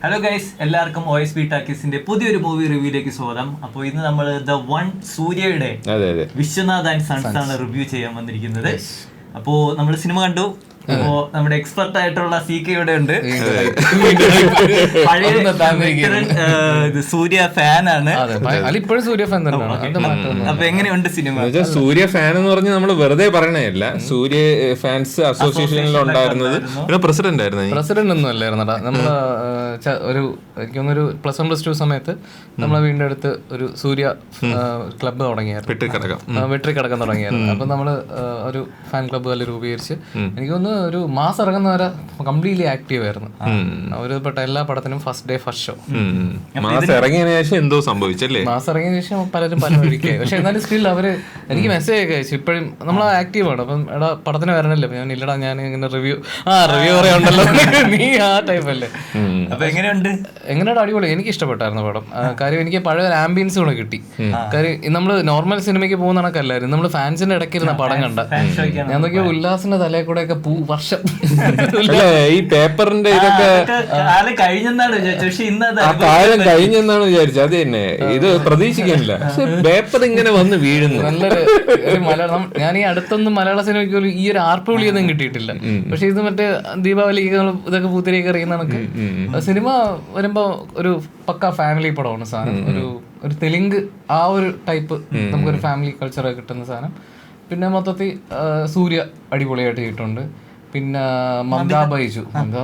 Hello guys, എല്ലാവർക്കും OSB ടാക്കീസിന്റെ പുതിയൊരു movie റിവ്യൂയിലേക്ക് സ്വാഗതം. അപ്പോൾ ഇന്ന് നമ്മൾ ദ വൺ സൂര്യയുടെ വിശ്വനാഥ് ആൻഡ് സൺസ് ആണ് റിവ്യൂ ചെയ്യാൻ വന്നിരിക്കുന്നത്. അപ്പോൾ നമ്മൾ സിനിമ കണ്ടു. അപ്പോ നമ്മുടെ എക്സ്പെർട്ട് ആയിട്ടുള്ള CK ഇവിടെ ഉണ്ട്. പഴയ സൂര്യ ഫാൻ ആണ്. സൂര്യ ഫാൻ അപ്പൊ എങ്ങനെയുണ്ട് സിനിമ? സൂര്യ ഫാൻ എന്ന് പറഞ്ഞ് നമ്മൾ വെറുതെ പറയണല്ല. സൂര്യ ഫാൻസ് അസോസിയേഷനിൽ ഉണ്ടായിരുന്നത് പ്രസിഡന്റ് ഒന്നും അല്ലായിരുന്നടാ. നമ്മള് ഒരു എനിക്കൊന്നൊരു +1+2 സമയത്ത് നമ്മളെ വീടിന്റെ അടുത്ത് ഒരു സൂര്യ ക്ലബ്ബ് തുടങ്ങിയായിരുന്നു, വെട്രിക്കടക്കം തുടങ്ങിയായിരുന്നു. അപ്പൊ നമ്മള് ഒരു ഫാൻ ക്ലബ്ബ് പോലെ രൂപീകരിച്ച് എനിക്ക് തോന്നുന്നു ഒരു മാസം ഇറങ്ങുന്നവരെ കംപ്ലീറ്റ്ലി ആക്റ്റീവ് ആയിരുന്നു. ഒരുപ്പെട്ട എല്ലാ പടത്തിനും ഫസ്റ്റ് ഡേ ഫസ്റ്റ് ഷോ. മാസം ഇറങ്ങിയതിനു ശേഷം എന്തോ സംഭവിച്ചല്ലേ? മാസം ഇറങ്ങിയതിനു ശേഷം പലരും പല വഴിക്കായി. പക്ഷെ എന്നാലും സ്റ്റിൽ അവര് എനിക്ക് മെസ്സേജ് ഒക്കെ അയച്ചു. ഇപ്പോഴും നമ്മൾ ആക്റ്റീവ് ആണ്. അപ്പം എടാ പടത്തിന് വരണല്ലോ. ഞാൻ ഇല്ലടാ, ഞാൻ ഇങ്ങനെ റിവ്യൂ പറയാനുണ്ടല്ലോ നീ ആ ടൈപ്പ് അല്ലേ. അപ്പൊ എങ്ങനെയുണ്ട്? അടിപൊളി. എനിക്ക് ഇഷ്ടപ്പെട്ടായിരുന്നു പടം. കാര്യം എനിക്ക് പഴയ ഒരു ആംബിയൻസ് കൂടെ കിട്ടി. കാര്യം നമ്മള് നോർമൽ സിനിമയ്ക്ക് പോകുന്ന കണക്കല്ലായിരുന്നു. നമ്മള് ഫാൻസിന്റെ ഇടയ്ക്കിരുന്ന പടം കണ്ട ഞാൻ നോക്കിയ ഉല്ലാസിന്റെ തലയിൽ കൂടെ ഒക്കെ വർഷം ഈ പേപ്പറിന്റെ ഇതൊക്കെ കഴിഞ്ഞെന്നാണ് വിചാരിച്ചത്. പക്ഷെ ഇന്ന് കാലം കഴിഞ്ഞെന്നാണ് വിചാരിച്ചത്. അത് തന്നെ, ഇത് പ്രതീക്ഷിക്കുന്നില്ല. പക്ഷെ പേപ്പർ ഇങ്ങനെ വന്ന് വീഴുന്നു. നല്ലൊരു മലയാളം. ഞാൻ ഈ അടുത്തൊന്നും മലയാള സിനിമയ്ക്ക് പോലും ഈ ഒരു ആർപ്പുവിളിയൊന്നും കിട്ടിയിട്ടില്ല. പക്ഷെ ഇത് മറ്റേ ദീപാവലിക്ക് ഇതൊക്കെ പൂത്തിരിയൊക്കെ അറിയുന്ന കണക്ക് സിനിമ വരുമ്പോ ഒരു പക്ക ഫാമിലി പടമാണ് സാധനം. ഒരു തെലുങ്ക് ആ ഒരു ടൈപ്പ് നമുക്കൊരു ഫാമിലി കൾച്ചറൊക്കെ കിട്ടുന്ന സാധനം. പിന്നെ മൊത്തത്തിൽ സൂര്യ അടിപൊളിയായിട്ട് ചെയ്തിട്ടുണ്ട്. പിന്നെ മമത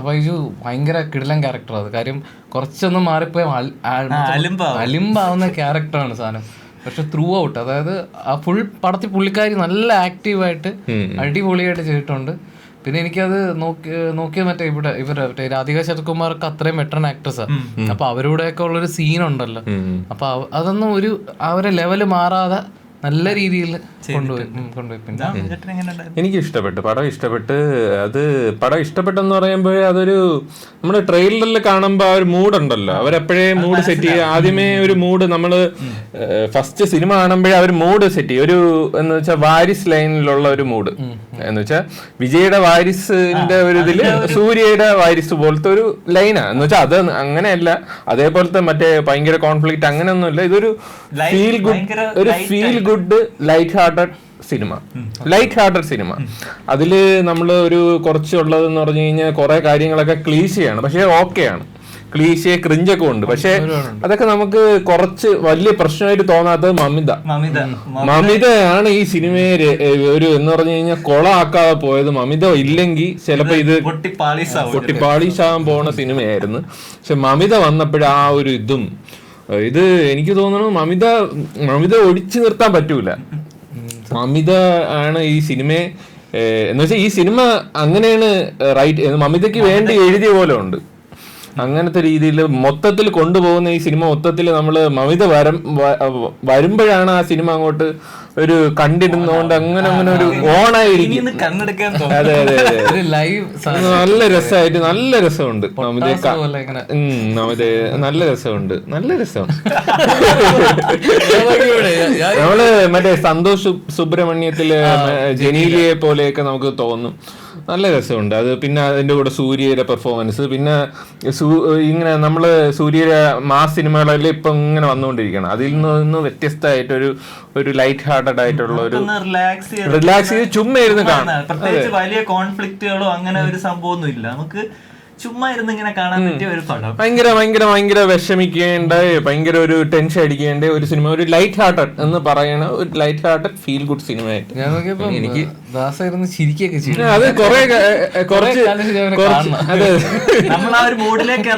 ബൈജു ഭയങ്കര കിടിലൻ ക്യാരക്ടർ. അത് കാര്യം കുറച്ചൊന്നും മാറിപ്പോയ അലിമ്പാവുന്ന ക്യാരക്ടറാണ് സാധനം. പക്ഷെ ത്രൂ ഔട്ട്, അതായത് ആ ഫുൾ പടത്തിൽ പുള്ളിക്കാരി നല്ല ആക്റ്റീവായിട്ട് അടിപൊളിയായിട്ട് ചെയ്തിട്ടുണ്ട്. പിന്നെ എനിക്കത് നോക്കിയ ഇവരെ രാധിക ശരത്കുമാർക്ക് അത്രയും വെറ്ററൻ ആക്ട്രസാണ്. അപ്പൊ അവരോടെയൊക്കെ ഉള്ളൊരു സീനുണ്ടല്ലോ. അപ്പൊ അതൊന്നും അവരെ ലെവല് മാറാതെ നല്ല രീതിയിൽ കൊണ്ടുപോയി. എനിക്ക് ഇഷ്ടപ്പെട്ടു, പടം ഇഷ്ടപ്പെട്ട്. അത് പടം ഇഷ്ടപ്പെട്ടെന്ന് പറയുമ്പോൾ അതൊരു നമ്മുടെ ട്രെയിലറിൽ കാണുമ്പോൾ ആ ഒരു മൂഡ് ഉണ്ടല്ലോ, അവരെപ്പോഴേ മൂഡ് സെറ്റ് ചെയ്യുക. ആദ്യമേ ഒരു മൂഡ് നമ്മള് ഫസ്റ്റ് സിനിമ കാണുമ്പോഴേ അവർ മൂഡ് സെറ്റ് ചെയ്യും. ഒരു എന്ന് വെച്ചാൽ വാരിസ് ലൈനിലുള്ള ഒരു മൂഡ് എന്ന് വെച്ചാൽ വിജയുടെ വാരിസിന്റെ ഒരു ഇതില് സൂര്യയുടെ വാരിസ് പോലത്തെ ഒരു ലൈനാ എന്ന് വെച്ചാൽ അത് അങ്ങനെയല്ല. അതേപോലത്തെ മറ്റേ ഭയങ്കര കോൺഫ്ലിക്റ്റ് അങ്ങനെയൊന്നുമില്ല. ഇതൊരു feel good light hearted cinema. അതില് നമ്മൾ ഒരു കുറച്ചുള്ളതെന്ന് പറഞ്ഞു കഴിഞ്ഞാൽ കുറെ കാര്യങ്ങളൊക്കെ ക്ലീശയാണ്, പക്ഷെ ഓക്കെയാണ്. ക്ലീശയെ ക്രിഞ്ചൊക്കെ ഉണ്ട്, പക്ഷെ അതൊക്കെ നമുക്ക് കുറച്ച് വലിയ പ്രശ്നമായിട്ട് തോന്നാത്തത് മമിതയാണ് ഈ സിനിമയെ ഒരു എന്ന് പറഞ്ഞു കഴിഞ്ഞാൽ കൊളാക്കാതെ പോയത്. മമിത ഇല്ലെങ്കിൽ ചിലപ്പോ ഇത് പൊട്ടിപ്പാളീസാകാൻ പോണ സിനിമയായിരുന്നു. പക്ഷെ മമിത വന്നപ്പോഴാ ആ ഒരു ഇത് എനിക്ക് തോന്നുന്നു മമിത ഒഴിച്ചു നിർത്താൻ പറ്റൂല. മമിത ആണ് ഈ സിനിമയെ എന്ന് വെച്ചാൽ ഈ സിനിമ അങ്ങനെയാണ് റൈറ്റ്, മമിതയ്ക്ക് വേണ്ടി എഴുതിയ പോലെ ഉണ്ട്. അങ്ങനത്തെ രീതിയിൽ മൊത്തത്തിൽ കൊണ്ടുപോകുന്ന ഈ സിനിമ മൊത്തത്തിൽ നമ്മള് മമിത വരുമ്പോഴാണ് ആ സിനിമ അങ്ങോട്ട് ഒരു കണ്ടിരുന്നോണ്ട് അങ്ങനെ ഒരു ഓണായിരിക്കും. അതെ അതെ അതെ, നല്ല രസമായിട്ട് നല്ല രസമുണ്ട്. മമിത നല്ല രസമുണ്ട്. നമ്മള് മറ്റേ സന്തോഷ് സുബ്രഹ്മണ്യത്തില് ജനീലിയെ പോലെയൊക്കെ നമുക്ക് തോന്നും. നല്ല രസമുണ്ട് അത്. പിന്നെ അതിന്റെ കൂടെ സൂര്യയുടെ പെർഫോമൻസ്, പിന്നെ ഇങ്ങനെ നമ്മള് സൂര്യയുടെ മാസ് സിനിമകളെല്ലാം ഇപ്പൊ ഇങ്ങനെ വന്നുകൊണ്ടിരിക്കണം. അതിൽ നിന്ന് വ്യത്യസ്തമായിട്ട് ഒരു ലൈറ്റ് ഹാർട്ടഡ് ആയിട്ടുള്ള ഒരു റിലാക്സ് ചെയ്ത് ചുമ്മാ ഇരുന്ന് കാണാം. പ്രത്യേകിച്ച് വലിയ കോൺഫ്ലിക്റ്റുകളോ അങ്ങനെ ഒരു സംഭവമൊന്നും ഇല്ല. നമുക്ക് ചുമ്മാ ഇരുന്ന് ഇങ്ങനെ കാണാൻ പറ്റിയ ഒരു പടം. ഭയങ്കര വിഷമിക്കേണ്ട, ഭയങ്കര ഒരു ടെൻഷൻ അടിക്കേണ്ട ഒരു സിനിമ. ഒരു ലൈറ്റ് ഹാർട്ടഡ് എന്ന് പറയണ ഒരു light hearted feel good cinema ആയിട്ട് എനിക്ക് അത് മൂഡിലേക്ക്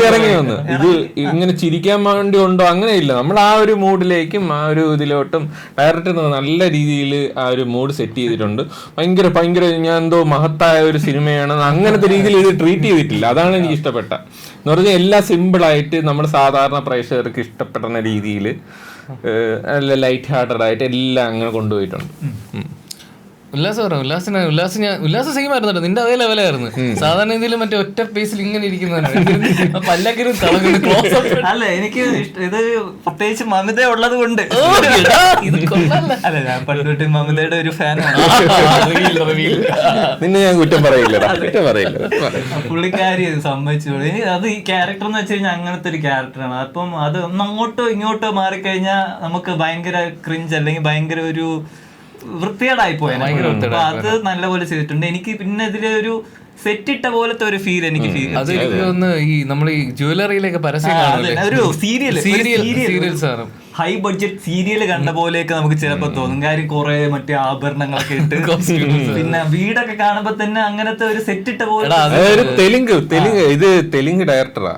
ഇറങ്ങി വന്നു. ഇത് ഇങ്ങനെ ചിരിക്കാൻ വേണ്ടി ഉണ്ടോ അങ്ങനെയില്ല. നമ്മൾ ആ ഒരു മൂഡിലേക്കും ആ ഒരു ഇതിലോട്ടും ഡയറക്ടർ നല്ല രീതിയിൽ ആ ഒരു മൂഡ് സെറ്റ് ചെയ്തിട്ടുണ്ട്. ഭയങ്കര ഞാൻ എന്തോ മഹത്തായ ഒരു സിനിമയാണ് അങ്ങനത്തെ രീതിയിൽ ഇത് ട്രീറ്റ് ചെയ്തിട്ടില്ല. അതാണ് എനിക്ക് ഇഷ്ടപ്പെട്ട എന്ന് പറഞ്ഞാൽ എല്ലാം സിമ്പിളായിട്ട് നമ്മുടെ സാധാരണ പ്രേക്ഷകർക്ക് ഇഷ്ടപ്പെടുന്ന രീതിയിൽ ലൈറ്റ് ഹാർട്ടഡ് ആയിട്ട് എല്ലാം അങ്ങനെ കൊണ്ടുപോയിട്ടുണ്ട്. ഉല്ലാസ് സെയിം ആയിരുന്നു, നിന്റെ അതേ ലെവലായിരുന്നു. സാധാരണ ഇതിലും മറ്റേ ഒറ്റ പേസിൽ ഇങ്ങനെ ഇരിക്കുന്നതാണ് പല്ലക്കിനും തളങ്ങുന്നു ക്ലോസ് അപ്പ്. അല്ല എനിക്ക് ഇത് പ്രത്യേകിച്ച് മമിത ഉള്ളത് കൊണ്ട്. അല്ല ഞാൻ പണ്ടോട്ട് മമിതയുടെ ഒരു ഫാനാണ്. നിന്നെ ഞാൻ കുറ്റം പറയില്ല. പുള്ളിക്കാരി സമ്മതിച്ചു. അത് ഈ ക്യാരക്ടർ എന്ന് വെച്ച് കഴിഞ്ഞാൽ അങ്ങനത്തെ ഒരു ക്യാരക്ടറാണ്. അപ്പം അത് ഒന്ന് അങ്ങോട്ടോ ഇങ്ങോട്ടോ മാറിക്കഴിഞ്ഞാൽ നമുക്ക് ഭയങ്കര ക്രിഞ്ച് അല്ലെങ്കിൽ ഭയങ്കര ഒരു വൃത്തികേടായി പോയത്. അപ്പൊ അത് നല്ലപോലെ ചെയ്തിട്ടുണ്ട്. എനിക്ക് പിന്നെ ഇതില് ഒരു സെറ്റ് ഇട്ട പോലത്തെ ഒരു ഫീൽ എനിക്ക് ഫീൽ. അത് എനിക്ക് തോന്നുന്നു ഈ നമ്മൾ ഈ ജ്വല്ലറിയിലൊക്കെ പരസ്യം ഒരു സീരിയൽസ് ആണ്, ഹൈ ബഡ്ജറ്റ് സീരിയൽ കണ്ട പോലെയൊക്കെ നമുക്ക് ചിലപ്പോ തോന്നും. കാര്യം കുറെ മറ്റേ ആഭരണങ്ങളൊക്കെ ഇട്ട് പിന്നെ വീടൊക്കെ കാണുമ്പോ തന്നെ അങ്ങനത്തെ ഒരു സെറ്റ് ഇട്ട പോലെ. ഇത് തെലുങ്ക് ഡയറക്ടറാ,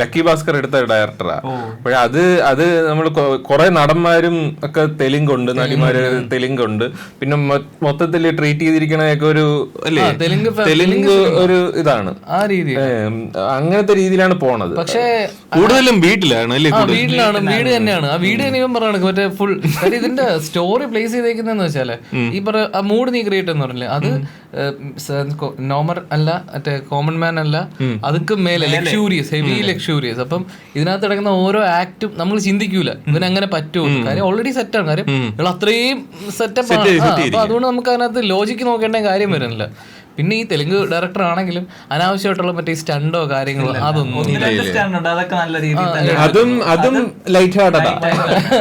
ലക്കി ഭാസ്കർ എടുത്ത ഡയറക്ടറാ. പക്ഷെ അത് നമ്മൾ കുറെ നടന്മാരും ഒക്കെ തെലുങ്കുണ്ട്, നടിമാര് തെലുങ്കുണ്ട്. പിന്നെ മൊത്തത്തിൽ ട്രീറ്റ് ചെയ്തിരിക്കണതൊക്കെ ഒരു അല്ലേ തെലുങ്ക് ഒരു ഇതാണ്, ആ രീതി അങ്ങനത്തെ രീതിയിലാണ് പോണത്. പക്ഷേ കൂടുതലും വീട്ടിലാണ് അല്ലേ? വീട്ടിലാണ്, വീട് തന്നെയാണ്. ആ വീട് തന്നെ പറയണ മറ്റേ ഫുൾ ഇതിന്റെ സ്റ്റോറി പ്ലേസ് ചെയ്തേക്കുന്നതെന്ന് വെച്ചാല് ഈ ആ മൂഡ് നീ ക്രിയേറ്റ് എന്ന് പറഞ്ഞില്ലേ, അത് നോർമൽ അല്ല, മറ്റേ കോമൺ മാൻ അല്ല, അതൊക്കെ മേലെ ലക്ഷൂരിയസ്, ഹെവി ലക്ഷൂരിയസ്. അപ്പം ഇതിനകത്ത് കിടക്കുന്ന ഓരോ ആക്ടും നമ്മൾ ചിന്തിക്കൂല ഇവനങ്ങനെ പറ്റുമോ. കാര്യം ഓൾറെഡി സെറ്റാണ്, കാര്യം ഇവൾ അത്രയും സെറ്റപ്പ് ആണ്. അപ്പൊ അതുകൊണ്ട് നമുക്ക് അതിനകത്ത് ലോജിക്ക് നോക്കേണ്ട കാര്യം വരുന്നില്ല. പിന്നെ ഈ തെലുങ്ക് ഡയറക്ടർ ആണെങ്കിലും അനാവശ്യമായിട്ടുള്ള മറ്റേ സ്റ്റണ്ടോ കാര്യങ്ങളോ അതൊന്നും അതും ലൈറ്റ് ഹാർട്ടഡാ,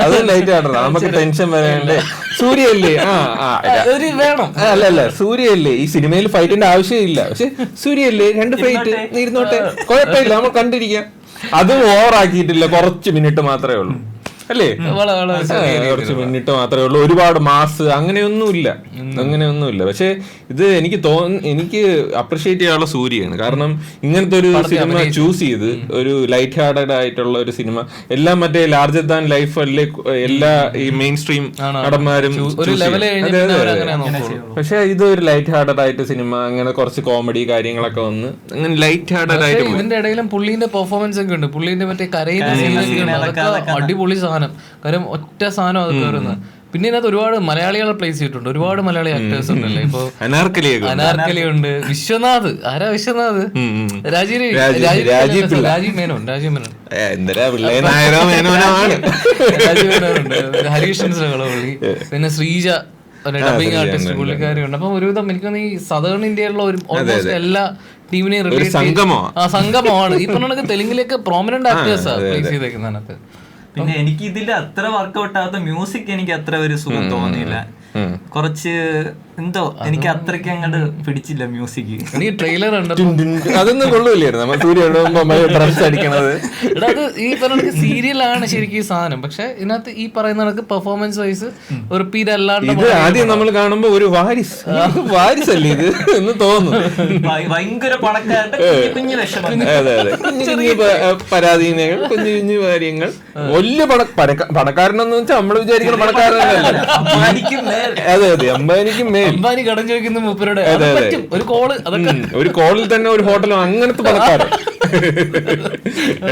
അതും ലൈറ്റ് ഹാർട്ടഡാ. നമുക്ക് ടെൻഷൻ വരേണ്ടേ. സൂര്യല്ലേ വേണം, അല്ല സൂര്യല്ലേ ഈ സിനിമയിൽ ഫൈറ്റിന്റെ ആവശ്യമില്ല. പക്ഷെ സൂര്യല്ലേ 2 ഫൈറ്റ് ഇരുന്നോട്ടെ, കുഴപ്പമില്ല, നമ്മൾ കണ്ടിരിക്കാം. അതും ഓവറാക്കിയിട്ടില്ല, കുറച്ച് മിനിറ്റ് മാത്രമേ ഉള്ളൂ അല്ലേ, കുറച്ച് മിനിറ്റ് മാത്രമേ ഉള്ളൂ. ഒരുപാട് മാസ് അങ്ങനെയൊന്നുമില്ല. പക്ഷെ ഇത് എനിക്ക് അപ്രിഷിയേറ്റ് ചെയ്യാനുള്ള സൂര്യയാണ്. കാരണം ഇങ്ങനത്തെ ഒരു സിനിമ ചൂസ് ചെയ്ത് ഒരു ലൈറ്റ് ഹാർട്ടഡ് ആയിട്ടുള്ള ഒരു സിനിമ, എല്ലാം മറ്റേ ലാർജർ ദാൻ ലൈഫ് അല്ലേ എല്ലാ ഈ മെയിൻ സ്ട്രീം നടന്മാരും. പക്ഷെ ഇത് ഒരു ലൈറ്റ് ഹാർട്ടഡ് ആയിട്ട് സിനിമ, അങ്ങനെ കുറച്ച് കോമഡി കാര്യങ്ങളൊക്കെ വന്ന് അങ്ങനെ ലൈറ്റ് ഹാർട്ടഡ് ആയിട്ട്. ഇതിന്റെ ഇടയിലും പുള്ളീന്റെ പെർഫോമൻസ് ഒക്കെ ഉണ്ട്, പുള്ളീന്റെ മറ്റേ കരയുന്ന അടിപൊളി സാധനം. കാര്യം ഒറ്റ സാധനം അതൊക്കെ വരുന്നത്. പിന്നെ ഇതിനകത്ത് ഒരുപാട് മലയാളികളെ പ്ലേസ് ചെയ്തിട്ടുണ്ട്, ഒരുപാട് മലയാളി ആക്ടേഴ്സ് ഉണ്ടല്ലേ. ഇപ്പൊ അനാർക്കലി ഉണ്ട്, വിശ്വനാഥ്, ആരാ വിശ്വനാഥ്, രാജീവ് മേനോൻ ഉണ്ട്, ഹരീഷ് പുള്ളി, പിന്നെ ശ്രീജ ഡബിങ് ആർട്ടിസ്റ്റ് പുള്ളിക്കാരിയുണ്ട്. അപ്പൊ ഒരുവിധം എനിക്ക് ഈ സദേൺ ഇന്ത്യയിലുള്ള ഓൾമോസ്റ്റ് എല്ലാ ടീമിനെയും റിലേറ്റ് സംഗമമാണ്. ഈ പറഞ്ഞ തെലുങ്കിലേക്ക് പ്രോമിനന്റ് ആക്ടേഴ്സാ പ്ലേസ് ചെയ്തേക്കുന്നതിനകത്ത്. പിന്നെ എനിക്ക് ഇതിൽ അത്ര വർക്കൗട്ട് ആവാത്ത മ്യൂസിക് എനിക്ക് അത്ര ഒരു സുഖം തോന്നിയില്ല. കുറച്ച് എന്തോ എനിക്ക് അത്രയ്ക്ക് അങ്ങോട്ട് പിടിച്ചില്ല മ്യൂസിക്. ട്രെയിലർ അതൊന്നും ഈ പറഞ്ഞ സീരിയലാണ് ശരിക്കും ഈ സാധനം. പക്ഷെ ഇതിനകത്ത് ഈ പറയുന്ന പെർഫോമൻസ് വൈസ് ഒരു അല്ലാണ്ട് ആദ്യം നമ്മൾ കാണുമ്പോ ഒരു വാരിസല്ലേ ഇത് എന്ന് തോന്നുന്നു. ഭയങ്കര പണക്കാരുടെ കുഞ്ഞു വിഷമം, പരാധീനകൾ, കുഞ്ഞു കുഞ്ഞു കാര്യങ്ങൾ. വലിയ പണക്കാരനെന്ന് വെച്ചാൽ നമ്മൾ വിചാരിക്കുന്ന പണക്കാരനല്ല. അതെ അംബാനിക്കും അംബാനി കടം ചോദിക്കുന്ന മൂപ്പരുടെ ഒരു കോളിൽ തന്നെ ഒരു ഹോട്ടലും അങ്ങനത്തെ പണക്കാരൻ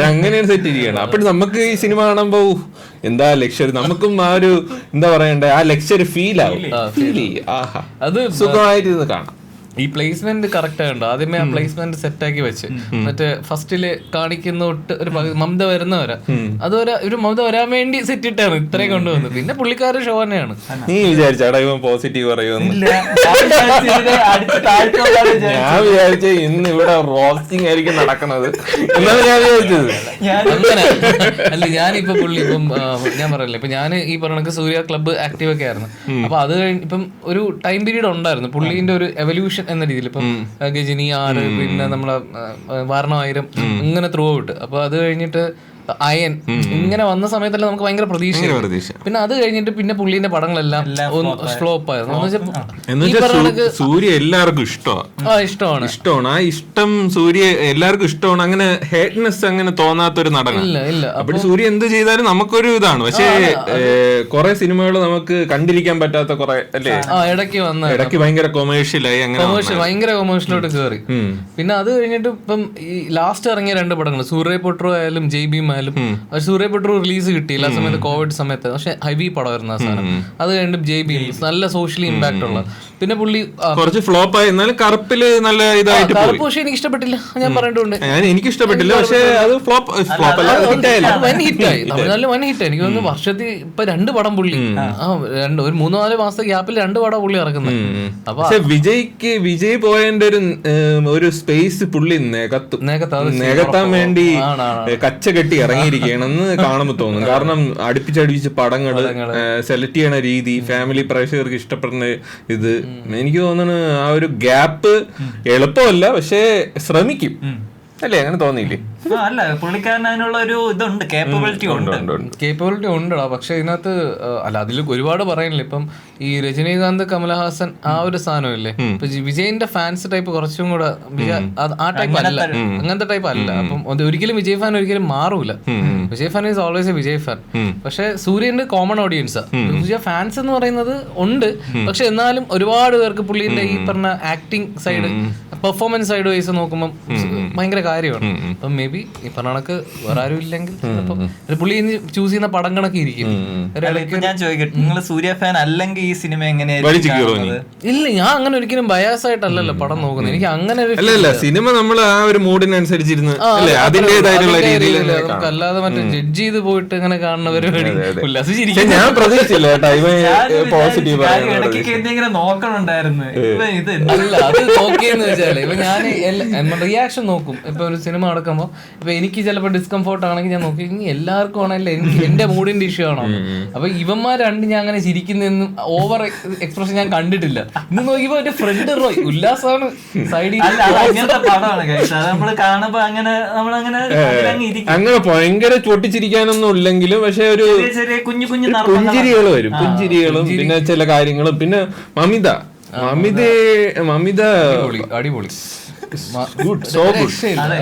അങ്ങനെയാണ് സെറ്റ് ചെയ്യണം. അപ്പോൾ നമുക്ക് ഈ സിനിമ കാണുമ്പോ എന്താ ലക്ഷറി, നമുക്കും ആ ഒരു എന്താ പറയണ്ടേ, ആ ലക്ഷറി ഫീൽ ആവും. ആഹാ, അത് സുഖമായിട്ട് കാണാം. ഈ പ്ലേസ്മെന്റ് കറക്റ്റ് ആയിട്ടുണ്ട്. ആദ്യമേ ആ പ്ലേസ്മെന്റ് സെറ്റ് ആക്കി വെച്ച് മറ്റേ ഫസ്റ്റില് കാണിക്കുന്ന തൊട്ട് ഒരു മമത വരുന്നവരെ അതുവരെ ഒരു മമത വരാൻ വേണ്ടി സെറ്റ് ഇട്ടാണ് ഇത്രയും കൊണ്ടുവന്നത്. പിന്നെ പുള്ളിക്കാരുടെ ഷോ തന്നെയാണ്. നീ വിചാരിച്ചാടാ ഇവൻ പോസിറ്റീവ് പറയുമെന്ന്? ഞാൻ വിചാരിച്ച ഇന്ന് ഇവിടെ റോസ്റ്റിംഗ് ആയിരിക്കും നടക്കുന്നത് എന്നാണ് ഞാൻ വിചാരിച്ചത്. അങ്ങനെ അല്ല, ഞാനിപ്പോ പുള്ളി ഇപ്പം ഞാൻ പറയല്ലേ, ഇപ്പൊ ഞാൻ ഈ പറഞ്ഞ സൂര്യ ക്ലബ്ബ് ആക്റ്റീവ് ഒക്കെ ആയിരുന്നു. അപ്പൊ അത് കഴിഞ്ഞ് ഇപ്പം ഒരു ടൈം പീരീഡ് ഉണ്ടായിരുന്നു പുള്ളിന്റെ ഒരു എവല്യൂഷൻ എന്ന രീതിയിൽ. ഇപ്പം ഗജനി 6, പിന്നെ നമ്മളെ വാരണായിരം, ഇങ്ങനെ ത്രൂ ഔട്ട്. അപ്പൊ അത് കഴിഞ്ഞിട്ട് അയൻ ഇങ്ങനെ വന്ന സമയത്തല്ല നമുക്ക് ഭയങ്കര പ്രതീക്ഷ. പിന്നെ അത് കഴിഞ്ഞിട്ട് പിന്നെ പുള്ളിന്റെ പടങ്ങളെല്ലാം ഫ്ലോപ്പ് ആയിരുന്നു. സൂര്യ എല്ലാവർക്കും ഇഷ്ടമാണ്. ആ ഇഷ്ടം സൂര്യ എല്ലാവർക്കും ഇഷ്ടമാണ്. അങ്ങനെ ഹേറ്റ്നെസ് അങ്ങനെ തോന്നാത്തൊരു നടനാണ്. അപ്പോൾ സൂര്യ എന്ത് ചെയ്താലും നമുക്കൊരു ഇതാണ്. പക്ഷേ കുറെ സിനിമകൾ നമുക്ക് കണ്ടിരിക്കാൻ പറ്റാത്ത കുറെ അല്ലേ, ഇടയ്ക്ക് ഭയങ്കര കൊമേഴ്ഷ്യലായി, അങ്ങനെ ഭയങ്കര കൊമേഴ്ഷ്യലോട്ട് കയറി. പിന്നെ അത് കഴിഞ്ഞിട്ട് ഇപ്പം ഈ ലാസ്റ്റ് ഇറങ്ങിയ 2 പടങ്ങൾ സൂര്യ പൊട്രോ ആയാലും JB ആയാലും സൂര്യ പെട്രോ റിലീസ് കിട്ടിയില്ല ആ സമയത്ത്, കോവിഡ് സമയത്ത്. പക്ഷെ ഹെവി പടമായിരുന്നു ആ സാധനം. അത് കഴിഞ്ഞിട്ട് ജയ് ഭീം നല്ല സോഷ്യലി ഇമ്പാക്ട് ഉള്ള. പിന്നെ പുള്ളി കുറച്ച് ഫ്ലോപ്പ് ആയി, എന്നാലും കറുപ്പില് നല്ല ഇതായിട്ട് പോയി. പക്ഷെ എനിക്ക് ഇഷ്ടപ്പെട്ടില്ല, ഞാൻ പറഞ്ഞിട്ടുണ്ട്. എനിക്ക് ഇഷ്ടപ്പെട്ടില്ല, പക്ഷെ അത് ഫ്ലോപ്പ് വൻ ഹിറ്റായി, തമിഴ്നാട്ടിൽ വൻ ഹിറ്റ്. എനിക്ക് തോന്നുന്നു വർഷത്തിൽ ഇപ്പൊ 2 പടം പുള്ളി, ഒരു 3-4 മാസത്തെ ഗ്യാപ്പിൽ 2 പടം പുള്ളി ഇറക്കുന്നത്. പക്ഷെ വിജയ് പോയതിന്റെ ഒരു സ്പേസ് പുള്ളി നികത്താൻ വേണ്ടി കച്ച കെട്ടി ഇറങ്ങിയിരിക്കുകയാണെന്ന് കാണുമ്പോ തോന്നും. കാരണം അടുപ്പിച്ചടിപ്പിച്ച് പടങ്ങള് സെലക്ട് ചെയ്യണ രീതി, ഫാമിലി പ്രേക്ഷകർക്ക് ഇഷ്ടപ്പെടുന്ന ഇത്, എനിക്ക് തോന്നുന്നു ആ ഒരു ഗ്യാപ്പ് എളുപ്പമല്ല, പക്ഷെ ശ്രമിക്കും അല്ലേ? അങ്ങനെ തോന്നിയില്ലേ? അല്ല, പുള്ളിക്കാരൻ അതിനുള്ള ഒരു ഇതുണ്ട്, കേപ്പബിലിറ്റി ഉണ്ടടാ. പക്ഷെ ഇതിനകത്ത് അല്ല, അതിൽ ഒരുപാട് പറയാനില്ല. ഇപ്പം ഈ രജനീകാന്ത്, കമലഹാസൻ ആ ഒരു സാധനമില്ലേ, ഇപ്പൊ വിജയിന്റെ ഫാൻസ് ടൈപ്പ് കുറച്ചും കൂടെ ആ ടൈപ്പ് അല്ല, അങ്ങനത്തെ ടൈപ്പ് അല്ല. അപ്പം ഒരിക്കലും വിജയ് ഫാൻ ഒരിക്കലും മാറൂല. Vijay fan is always a Vijay fan. പക്ഷെ സൂര്യന്റെ കോമൺ ഓഡിയൻസാ. വിജയ് ഫാൻസ് എന്ന് പറയുന്നത് ഉണ്ട്, പക്ഷെ എന്നാലും ഒരുപാട് പേർക്ക് പുള്ളിന്റെ ഈ പറഞ്ഞ acting side, performance side vice നോക്കുമ്പോൾ ഭയങ്കര കാര്യമാണ്. അപ്പം മേ ബി ഈ പറഞ്ഞ കണക്ക് വേറെ ആരും ഇല്ലെങ്കിൽ പുള്ളി ചൂസ് ചെയ്യുന്ന പടം കണക്ക് ഇരിക്കും. ഞാൻ ചോദിക്കട്ടെ, നിങ്ങൾ സൂര്യ ഫാൻ അല്ലെങ്കിൽ ഈ സിനിമ എങ്ങനെയായിരുന്നു? ഇല്ല, ഞാൻ അങ്ങനെ ഒരിക്കലും ബയാസ് ആയിട്ടല്ലല്ലോ പടം നോക്കുന്നത്. എനിക്ക് അങ്ങനെ ഒരു സിനിമ നമ്മൾ ആ ഒരു മൂഡിനനുസരിച്ചിരുന്നു, നമുക്ക് അല്ലാതെ മറ്റേ ജഡ്ജ് ചെയ്ത് പോയിട്ട് അങ്ങനെ കാണുന്ന പരിപാടി ഉല്ലാസിച്ചിരിക്കും. ഞാൻ പ്രതീക്ഷിച്ചില്ല പോസിറ്റീവ് എന്തെങ്കിലും നോക്കണുണ്ടായിരുന്നു. അല്ല, അത് നോക്കിയെന്ന് വെച്ചാൽ ഇപ്പൊ ഞാൻ റിയാക്ഷൻ നോക്കും. ഇപ്പൊ ഒരു സിനിമ നടക്കുമ്പോ ഇപ്പൊ എനിക്ക് ചിലപ്പോൾ ഡിസ്കംഫോർട്ട് ആണെങ്കിൽ ഞാൻ നോക്കി, ഇനി എല്ലാവർക്കും ആണല്ലോ, എനിക്ക് എന്റെ മൂഡിന്റെ ഇഷ്യൂ ആണോ. അപ്പൊ ഇവന്മാർ രണ്ട് ഞാൻ അങ്ങനെ ചിരിക്കുന്നൊന്നും ഓവർ എക്സ്പ്രഷൻ ഞാൻ കണ്ടിട്ടില്ല. ഇന്ന് നോക്കിയപ്പോ എന്റെ ഫ്രണ്ട് റോയ് ഉല്ലാസാണ് സൈഡിൽ. അങ്ങനെ ഭയങ്കര പൊട്ടിച്ചിരിക്കാനൊന്നും ഇല്ലെങ്കിലും പക്ഷെ ഒരു പുഞ്ചിരികൾ വരും, പുഞ്ചിരികളും പിന്നെ ചില കാര്യങ്ങളും. പിന്നെ മമിത അടിപൊളി, സോ ഗുഡ്.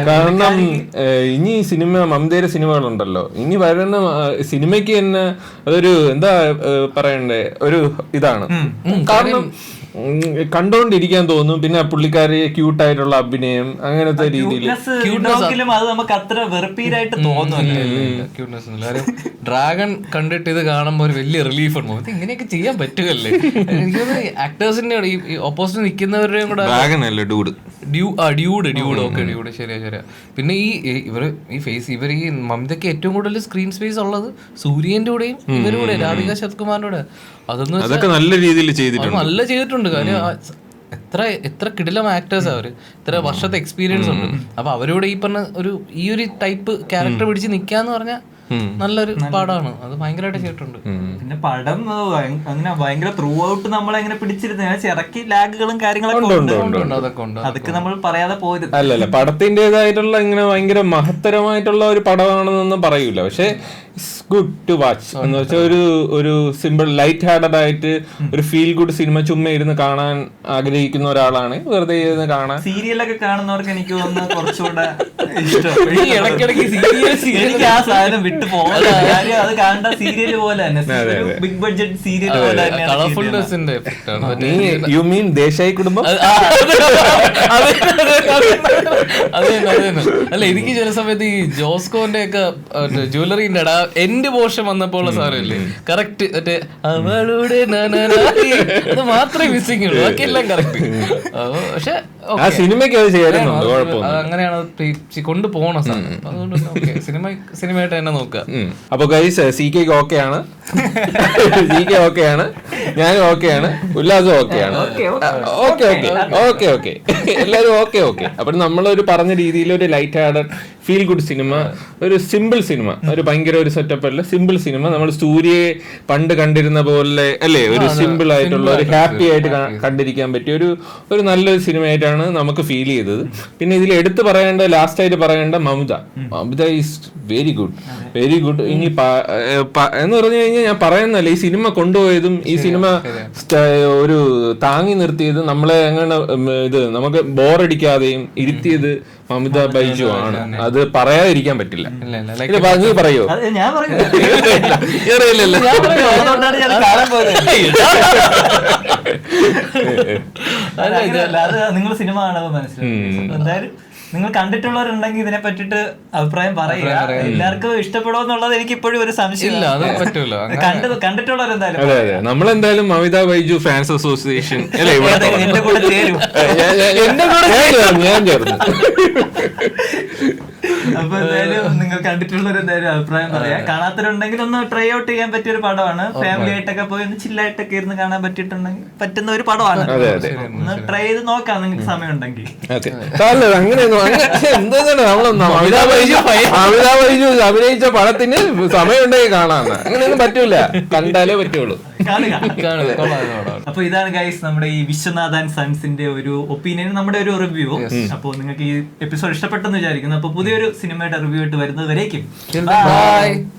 കാരണം ഇനി സിനിമ, മമതയുടെ സിനിമകളുണ്ടല്ലോ, ഇനി വരുന്ന സിനിമയ്ക്ക് തന്നെ അതൊരു എന്താ പറയണ്ടേ, ഒരു ഇതാണ്. കാരണം കണ്ടോണ്ടിരിക്കാൻ തോന്നും. പിന്നെ പുള്ളിക്കാരി ക്യൂട്ടായിട്ടുള്ള അഭിനയം, അങ്ങനത്തെ രീതിയിൽ ഡ്രാഗൺ കണ്ടിട്ട് ഇത് കാണുമ്പോൾ ഒരു വലിയ റിലീഫ് ഉണ്ട്. ഇങ്ങനെയൊക്കെ ചെയ്യാൻ പറ്റുകല്ലേ? എനിക്ക് ആക്ടേഴ്സിന്റെ ഈ ഓപ്പോസിറ്റ് നിൽക്കുന്നവരുടെയും കൂടെ ഡ്യൂഡ് ശരിയാ. പിന്നെ ഇവർ ഈ മമതയ്ക്ക് ഏറ്റവും കൂടുതൽ സ്ക്രീൻ സ്പേസ് ഉള്ളത് സൂര്യന്റെ കൂടെയും ഇവരുടെ രാധിക ശരത്കുമാറിന്റെ. അതൊക്കെ നല്ല രീതിയിൽ ചെയ്തിട്ടുണ്ട്. കാര്യം എത്ര കിടിലം ആക്ടേഴ്സ് അവര്, ഇത്ര വർഷത്തെ എക്സ്പീരിയൻസ് ഉണ്ട്. അപ്പൊ അവരോട് ഈ പറഞ്ഞ ഈ ഒരു ടൈപ്പ് ക്യാരക്ടർ പിടിച്ച് നിക്കാന്ന് പറഞ്ഞാൽ നല്ലൊരു പാടാണ്. അത് ഭയങ്കരമായിട്ട് ചെയ്തിട്ടുണ്ട്. പിന്നെ പടം അങ്ങനെ ഭയങ്കര ത്രൂ ഔട്ട് നമ്മളെങ്ങനെ പിടിച്ചിരുന്ന ഇറക്കി ലാഗുകളും കാര്യങ്ങളൊക്കെ അതൊക്കെ നമ്മൾ പറയാതെ പോയത് അല്ലല്ല. പടത്തിൻ്റെതായിട്ടുള്ള ഇങ്ങനെ ഭയങ്കര മഹത്തരമായിട്ടുള്ള ഒരു പടമാണെന്നൊന്നും പറയൂല. പക്ഷെ ഗുഡ് ടു വാച്ച് എന്ന് വെച്ചാൽ ഒരു സിമ്പിൾ ലൈറ്റ് ഹാർട്ടഡ് ആയിട്ട് ഒരു ഫീൽ ഗുഡ് സിനിമ ചുമ്മാ ഇരുന്ന് കാണാൻ ആഗ്രഹിക്കുന്ന ഒരാളാണ്, വെറുതെ ഇരുന്ന് കാണാൻ. സീരിയലൊക്കെ കാണുന്നവർക്ക് എനിക്ക് തോന്നുന്നു കുറച്ചുകൂടെ എനിക്ക് ആ സാധനം വിട്ടു പോകാൻ. അത് കാണേണ്ട സീരിയൽ പോലെ തന്നെ, ബിഗ് ബഡ്ജറ്റ് സീരിയൽ പോലെ യു മീൻ ദേശായി കുടുംബം. അല്ല, എനിക്ക് ചില സമയത്ത് ഈ ജോസ്കോന്റെ ഒക്കെ ജ്വല്ലറിന്റെ എൻഡ് പോർഷൻ വന്നപ്പോൾ ഉള്ള സാധനമില്ലേ, കറക്റ്റ് മറ്റേ അവളുടെ അത് മാത്രമേ മിസ്സിംഗ് ഉള്ളൂ, ബാക്കിയെല്ലാം കറക്റ്റ്. പക്ഷെ അങ്ങനെയാണ് കൊണ്ടുപോകണം സാധനം. അതുകൊണ്ട് സിനിമയായിട്ട് തന്നെ നോക്കുക. അപ്പൊ ഗൈസ്, CK ഓക്കെയാണ്, CK ഓക്കെയാണ്, ഞാനും ഓക്കെയാണ്, ഉല്ലാസും ഓക്കെയാണ്. ഓക്കെ എല്ലാരും ഓക്കെ. അപ്പൊ നമ്മളൊരു പറഞ്ഞ രീതിയിൽ ഒരു light hearted feel good cinema, ഒരു സിമ്പിൾ സിനിമ, ഒരു ഭയങ്കര ഒരു സെറ്റപ്പ് അല്ല, സിമ്പിൾ സിനിമ. നമ്മൾ സൂര്യയെ പണ്ട് കണ്ടിരുന്ന പോലെ അല്ലേ, ഒരു സിമ്പിൾ ആയിട്ടുള്ള ഒരു ഹാപ്പി ആയിട്ട് കണ്ടിരിക്കാൻ പറ്റിയ ഒരു നല്ലൊരു സിനിമയായിട്ടാണ് നമുക്ക് ഫീൽ ചെയ്തത്. പിന്നെ ഇതിൽ എടുത്തു പറയേണ്ട, ലാസ്റ്റ് ആയിട്ട് പറയേണ്ട മമിത ഈസ് വെരി ഗുഡ്. ഇനി എന്ന് പറഞ്ഞു കഴിഞ്ഞാൽ ഞാൻ പറയുന്നല്ല, ഈ സിനിമ കൊണ്ടുപോയതും ഈ സിനിമ ഒരു താങ്ങി നിർത്തിയതും നമ്മളെ അങ്ങനെ നമുക്ക് ബോറടിക്കാതെയും ഇരുത്തിയത് മമിത ബൈജു ആണ്. അത് പറയാതിരിക്കാൻ പറ്റില്ല. നീ പറയോ? ഞാൻ നിങ്ങൾ സിനിമ കാണുമ്പോൾ മനസ്സിലായി. എന്തായാലും നിങ്ങൾ കണ്ടിട്ടുള്ളവരുണ്ടെങ്കിൽ ഇതിനെ പറ്റിട്ട് അഭിപ്രായം പറയുക. എല്ലാവർക്കും ഇഷ്ടപ്പെടുമോ എന്നുള്ളത് എനിക്ക് ഇപ്പോഴും ഒരു സംശയമില്ല. കണ്ടിട്ടുള്ളവരെന്തായാലും അതെ അതെ, നമ്മളെന്തായാലും മമിത ബൈജു ഫാൻസ് അസോസിയേഷൻ അല്ലേ എന്റെ കൂടെ ചേരും. ഞാൻ ചേർന്നു. അപ്പൊ എന്തായാലും നിങ്ങൾ കണ്ടിട്ടുള്ളവരെന്തായാലും അഭിപ്രായം പറയാം. കാണാത്തവരുണ്ടെങ്കിൽ ഒന്ന് ട്രൈ ഔട്ട് ചെയ്യാൻ പറ്റിയ ഒരു പടമാണ്. ഫാമിലി ആയിട്ടൊക്കെ പോയി ഒന്ന് ചില്ലായിട്ടൊക്കെ ഇരുന്ന് കാണാൻ പറ്റുന്ന ഒരു പടമാണ്. ഒന്ന് ട്രൈ ചെയ്ത് നോക്കാം നിങ്ങൾക്ക് സമയം ഉണ്ടെങ്കിൽ. അമിതാഭ് ബൈജു അഭിനയിച്ച പടത്തിന് സമയമുണ്ടെങ്കിൽ കാണാന്ന്, അങ്ങനെയൊന്നും പറ്റൂല, കണ്ടാലേ പറ്റുള്ളൂ. അപ്പൊ ഇതാണ് ഗൈസ് നമ്മുടെ ഈ വിശ്വനാഥ് ആൻഡ് സൺസിന്റെ ഒരു ഒപ്പീനിയൻ, നമ്മുടെ ഒരു റിവ്യൂ. അപ്പൊ നിങ്ങൾക്ക് ഈ എപ്പിസോഡ് ഇഷ്ടപ്പെട്ടെന്ന് വിചാരിക്കുന്നു. അപ്പൊ പുതിയൊരു സിനിമയുടെ റിവ്യൂ ആയിട്ട് വരുന്നത് വരേക്കും.